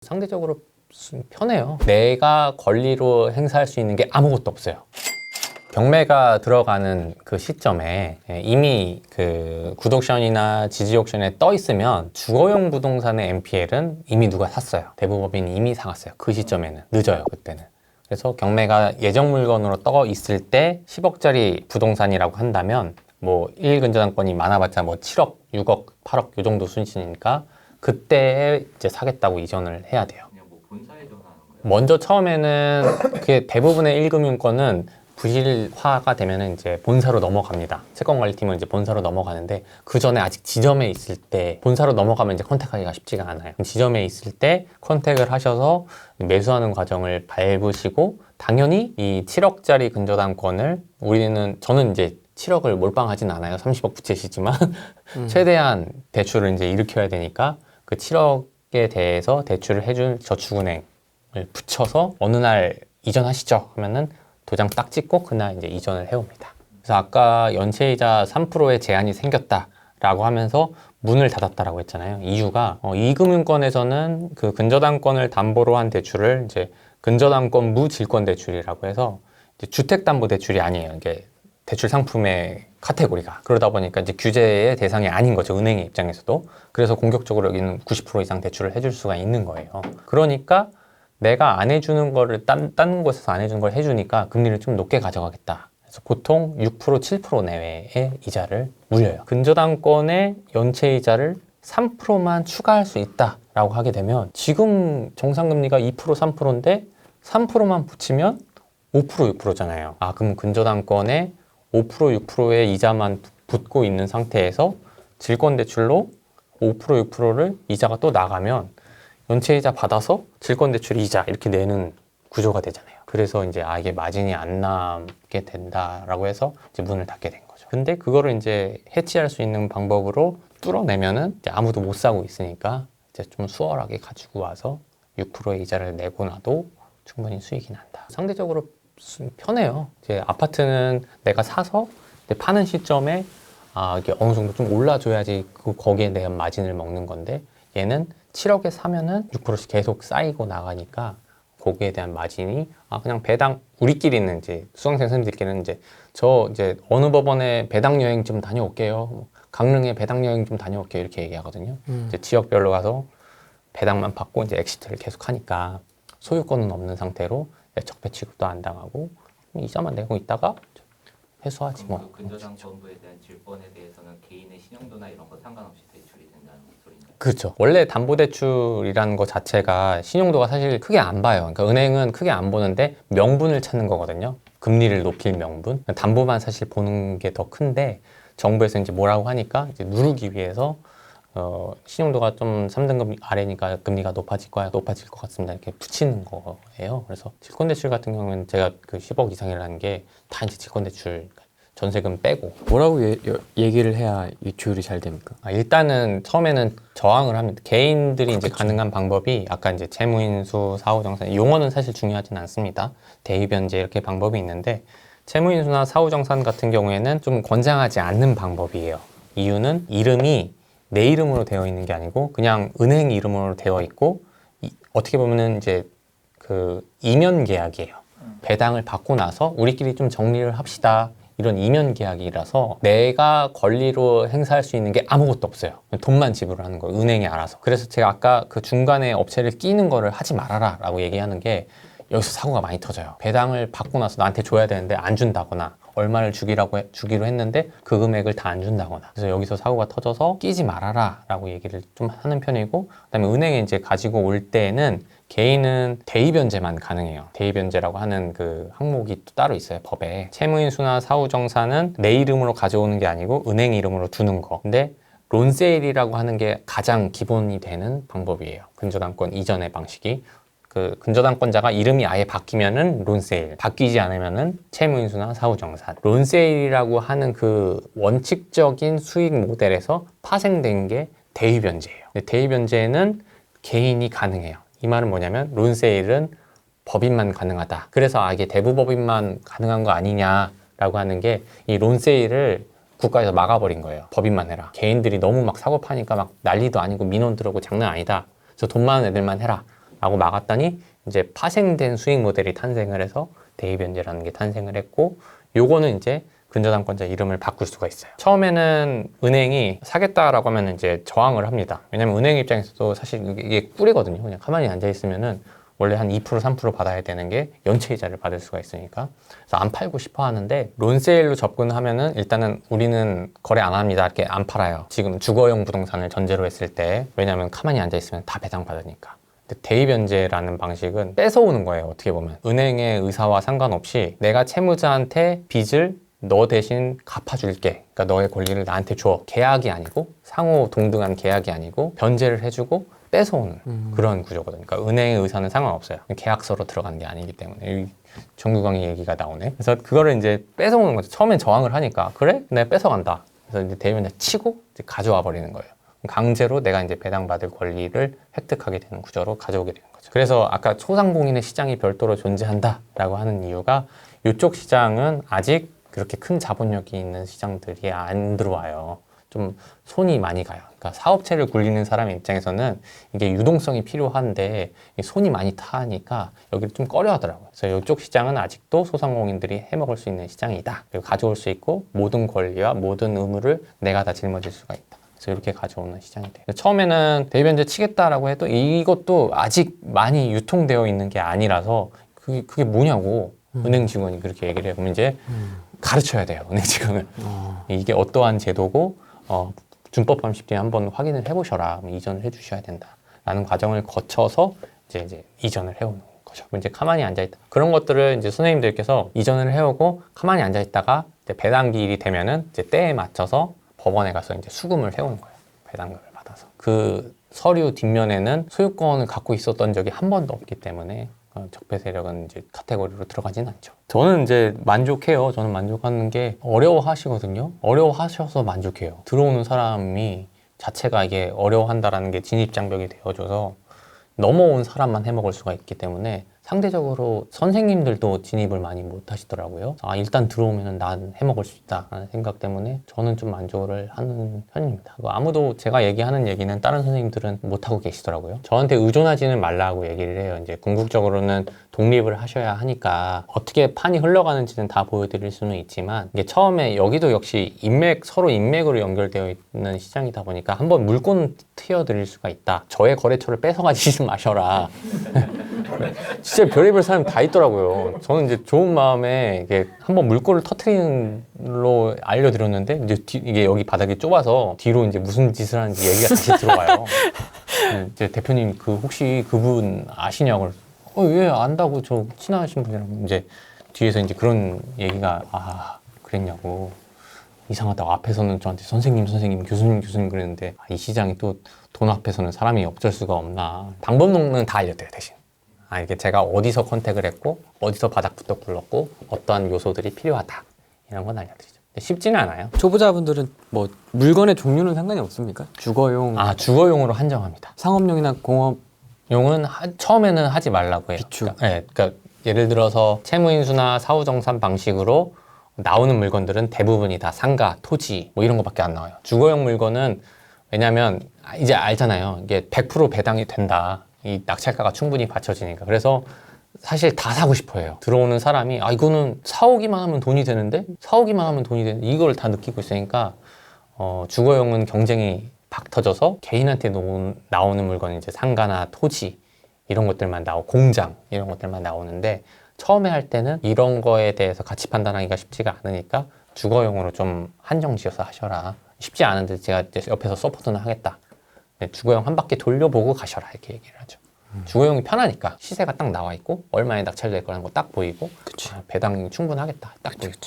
상대적으로 편해요. 내가 권리로 행사할 수 있는 게 아무것도 없어요. 경매가 들어가는 그 시점에 이미 그 구독션이나 지지옥션에 떠 있으면 주거용 부동산의 NPL은 이미 누가 샀어요. 대부법인이 이미 사갔어요. 그 시점에는 늦어요. 그때는. 그래서 경매가 예정 물건으로 떠 있을 때 10억짜리 부동산이라고 한다면 뭐 1근저당권이 많아봤자 뭐 7억, 6억, 8억 요 정도 수준이니까 그때 이제 사겠다고 이전을 해야 돼요. 그냥 뭐 본사에 전화하는 거예요? 먼저 처음에는 그게 대부분의 1금융권은 부실화가 되면은 이제 본사로 넘어갑니다. 채권관리팀은 이제 본사로 넘어가는데 그 전에 아직 지점에 있을 때 본사로 넘어가면 이제 컨택하기가 쉽지가 않아요. 지점에 있을 때 컨택을 하셔서 매수하는 과정을 밟으시고 당연히 이 7억짜리 근저당권을 저는 이제 7억을 몰빵하진 않아요. 30억 부채시지만 최대한 대출을 이제 일으켜야 되니까 그 7억에 대해서 대출을 해준 저축은행을 붙여서 어느 날 이전하시죠 하면은 도장 딱 찍고 그날 이제 이전을 해옵니다. 그래서 아까 연체이자 3%의 제한이 생겼다라고 하면서 문을 닫았다라고 했잖아요. 이유가 이 금융권에서는 그 근저당권을 담보로 한 대출을 이제 근저당권 무질권 대출이라고 해서 이제 주택담보대출이 아니에요. 이게 대출 상품의 카테고리가 그러다 보니까 이제 규제의 대상이 아닌 거죠. 은행의 입장에서도. 그래서 공격적으로 여기는 90% 이상 대출을 해줄 수가 있는 거예요. 그러니까 내가 안 해주는 거를 딴 곳에서 안 해주는 걸 해주니까 금리를 좀 높게 가져가겠다. 그래서 보통 6%, 7% 내외의 이자를 물려요. 근저당권의 연체이자를 3%만 추가할 수 있다라고 하게 되면 지금 정상금리가 2%, 3%인데 3%만 붙이면 5%, 6%잖아요. 그럼 근저당권에 5%, 6%의 이자만 붙고 있는 상태에서 질권대출로 5%, 6%를 이자가 또 나가면 연체이자 받아서 질권대출 이자 이렇게 내는 구조가 되잖아요. 그래서 이제 이게 마진이 안 남게 된다라고 해서 이제 문을 닫게 된 거죠. 근데 그거를 이제 해치할 수 있는 방법으로 뚫어내면은 이제 아무도 못 사고 있으니까 이제 좀 수월하게 가지고 와서 6%의 이자를 내고 나도 충분히 수익이 난다. 상대적으로 편해요. 이제 아파트는 내가 사서 파는 시점에 이게 어느 정도 좀 올라줘야지 거기에 대한 마진을 먹는 건데 얘는 7억에 사면은 6%씩 계속 쌓이고 나가니까 거기에 대한 마진이 그냥 배당 우리끼리는 이제 수강생 선생님들끼리는 이제 어느 법원에 배당 여행 좀 다녀올게요. 강릉에 배당 여행 좀 다녀올게요. 이렇게 얘기하거든요. 이제 지역별로 가서 배당만 받고 이제 엑시트를 계속 하니까 소유권은 없는 상태로 적폐 취급도 안 당하고 이자만 내고 있다가 회수하지 뭐. 그 근저당권부에 대한 질권에 대해서는 개인의 신용도나 이런 거 상관없이 대출이 된다는 소리인가요? 그렇죠. 원래 담보대출이라는 것 자체가 신용도가 사실 크게 안 봐요. 그러니까 은행은 크게 안 보는데 명분을 찾는 거거든요. 금리를 높일 명분. 담보만 사실 보는 게 더 큰데 정부에서 이제 뭐라고 하니까 이제 누르기 위해서 신용도가 좀 3등급 아래니까 금리가 높아질 것 같습니다. 이렇게 붙이는 거예요. 그래서 질권대출 같은 경우는 제가 그 10억 이상이라는 게 다 이제 질권대출 전세금 빼고. 뭐라고 얘기를 해야 유출이 잘 됩니까? 일단은 처음에는 저항을 합니다. 개인들이 이제 가능한 방법이 아까 이제 채무인수, 사후정산 용어는 사실 중요하진 않습니다. 대위변제 이렇게 방법이 있는데 채무인수나 사후정산 같은 경우에는 좀 권장하지 않는 방법이에요. 이유는 이름이 내 이름으로 되어 있는 게 아니고 그냥 은행 이름으로 되어 있고 어떻게 보면은 이제 그 이면 계약이에요. 배당을 받고 나서 우리끼리 좀 정리를 합시다. 이런 이면 계약이라서 내가 권리로 행사할 수 있는 게 아무것도 없어요. 돈만 지불하는 거예요. 은행이 알아서. 그래서 제가 아까 그 중간에 업체를 끼는 거를 하지 말아라 라고 얘기하는 게 여기서 사고가 많이 터져요. 배당을 받고 나서 나한테 줘야 되는데 안 준다거나 얼마를 주기로 했는데 그 금액을 다 안 준다거나 그래서 여기서 사고가 터져서 끼지 말아라 라고 얘기를 좀 하는 편이고 그다음에 은행에 이제 가지고 올 때는 개인은 대위변제만 가능해요. 대위변제라고 하는 그 항목이 또 따로 있어요. 법에. 채무인수나 사후정산은 내 이름으로 가져오는 게 아니고 은행 이름으로 두는 거. 근데 론세일이라고 하는 게 가장 기본이 되는 방법이에요. 근저당권 이전의 방식이. 그 근저당권자가 이름이 아예 바뀌면은 론세일, 바뀌지 않으면은 채무인수나 사후정산. 론세일이라고 하는 그 원칙적인 수익 모델에서 파생된 게 대위변제예요. 대위변제는 개인이 가능해요. 이 말은 뭐냐면 론세일은 법인만 가능하다. 그래서 이게 대부법인만 가능한 거 아니냐라고 하는 게 이 론세일을 국가에서 막아버린 거예요. 법인만 해라. 개인들이 너무 막 사고 파니까 막 난리도 아니고 민원 들어오고 장난 아니다. 그래서 돈 많은 애들만 해라. 라고 막았더니 이제 파생된 수익 모델이 탄생을 해서 대입변제라는 게 탄생을 했고, 요거는 이제 근저당권자 이름을 바꿀 수가 있어요. 처음에는 은행이 사겠다라고 하면 이제 저항을 합니다. 왜냐면 은행 입장에서도 사실 이게 꿀이거든요. 그냥 가만히 앉아 있으면은 원래 한 2% 3% 받아야 되는 게 연체 이자를 받을 수가 있으니까. 그래서 안 팔고 싶어 하는데, 론세일로 접근하면은 일단은 우리는 거래 안 합니다. 이렇게 안 팔아요. 지금 주거용 부동산을 전제로 했을 때. 왜냐면 가만히 앉아 있으면 다 배당 받으니까. 대입변제라는 방식은 뺏어오는 거예요. 어떻게 보면 은행의 의사와 상관없이 내가 채무자한테 빚을 너 대신 갚아줄게, 그러니까 너의 권리를 나한테 줘. 계약이 아니고, 상호 동등한 계약이 아니고 변제를 해주고 뺏어오는 그런 구조거든요. 그러니까 은행의 의사는 상관없어요. 계약서로 들어간 게 아니기 때문에. 정규광의 얘기가 나오네. 그래서 그거를 이제 뺏어오는 거죠. 처음엔 저항을 하니까, 그래? 내가 뺏어간다. 그래서 이제 대입변제 치고 이제 가져와 버리는 거예요. 강제로 내가 이제 배당받을 권리를 획득하게 되는 구조로 가져오게 되는 거죠. 그래서 아까 소상공인의 시장이 별도로 존재한다라고 하는 이유가, 이쪽 시장은 아직 그렇게 큰 자본력이 있는 시장들이 안 들어와요. 좀 손이 많이 가요. 그러니까 사업체를 굴리는 사람 입장에서는 이게 유동성이 필요한데 손이 많이 타니까 여기를 좀 꺼려 하더라고요. 그래서 이쪽 시장은 아직도 소상공인들이 해먹을 수 있는 시장이다. 그리고 가져올 수 있고 모든 권리와 모든 의무를 내가 다 짊어질 수가 있다. 그래서 이렇게 가져오는 시장이 돼요. 처음에는 대입변제 치겠다라고 해도 이것도 아직 많이 유통되어 있는 게 아니라서 그게 뭐냐고 은행 직원이 그렇게 얘기를 해요. 그러면 이제 가르쳐야 돼요. 은행 직원을. 이게 어떠한 제도고 준법함 CP에 한번 확인을 해보셔라. 이전을 해주셔야 된다라는 과정을 거쳐서 이제 이전을 해오는 거죠. 이제 가만히 앉아있다. 그런 것들을 이제 선생님들께서 이전을 해오고 가만히 앉아있다가 이제 배당기일이 되면은 이제 때에 맞춰서 법원에 가서 이제 수금을 해오는 거예요. 배당금을 받아서. 그 서류 뒷면에는 소유권을 갖고 있었던 적이 한 번도 없기 때문에 적폐 세력은 이제 카테고리로 들어가진 않죠. 저는 이제 만족해요. 저는 만족하는 게, 어려워하시거든요. 어려워하셔서 만족해요. 들어오는 사람이 자체가 이게 어려워한다라는 게 진입장벽이 되어줘서 넘어온 사람만 해먹을 수가 있기 때문에 상대적으로 선생님들도 진입을 많이 못 하시더라고요. 일단 들어오면 난 해먹을 수 있다 라는 생각 때문에 저는 좀 만족을 하는 편입니다. 아무도 제가 얘기하는 얘기는 다른 선생님들은 못하고 계시더라고요. 저한테 의존하지는 말라고 얘기를 해요. 이제 궁극적으로는 독립을 하셔야 하니까 어떻게 판이 흘러가는지는 다 보여드릴 수는 있지만, 이게 처음에 여기도 역시 서로 인맥으로 연결되어 있는 시장이다 보니까 한번 물꼬는 트여드릴 수가 있다. 저의 거래처를 뺏어가지지 마셔라. 진짜 별의별 사람이 다 있더라고요. 저는 이제 좋은 마음에 이게 한번 물꼬를 터트리는 걸로 알려드렸는데, 이제 이게 여기 바닥이 좁아서 뒤로 이제 무슨 짓을 하는지 얘기가 다시 들어와요. 이제 대표님 혹시 그분 아시냐고. 예, 안다고, 저 친하신 분이라고. 이제 뒤에서 이제 그런 얘기가, 그랬냐고. 이상하다고. 앞에서는 저한테 선생님, 교수님 그랬는데, 이 시장이 또 돈 앞에서는 사람이 어쩔 수가 없나. 방법론은 다 알려드려요, 대신. 이게 제가 어디서 컨택을 했고, 어디서 바닥부터 굴렀고, 어떠한 요소들이 필요하다. 이런 건 알려드리죠. 쉽지는 않아요. 초보자분들은 뭐 물건의 종류는 상관이 없습니까? 주거용, 주거용으로 한정합니다. 상업용이나 공업 용은 처음에는 하지 말라고 해요. 비축. 그러니까 예를 들어서 채무인수나 사후정산 방식으로 나오는 물건들은 대부분이 다 상가, 토지 뭐 이런 거밖에 안 나와요. 주거용 물건은, 왜냐면 이제 알잖아요. 이게 100% 배당이 된다. 이 낙찰가가 충분히 받쳐지니까. 그래서 사실 다 사고 싶어 해요. 들어오는 사람이 이거는 사오기만 하면 돈이 되는데, 이걸 다 느끼고 있으니까 주거용은 경쟁이 박 터져서 개인한테 나오는 물건은 이제 상가나 토지 이런 것들만 공장 이런 것들만 나오는데, 처음에 할 때는 이런 거에 대해서 가치 판단하기가 쉽지가 않으니까 주거용으로 좀 한정 지어서 하셔라. 쉽지 않은데 제가 이제 옆에서 서포트는 하겠다. 주거용 한 바퀴 돌려보고 가셔라, 이렇게 얘기를 하죠. 주거용이 편하니까 시세가 딱 나와 있고 얼마에 낙찰될 거라는 거 딱 보이고, 배당이 충분하겠다 딱 보이고.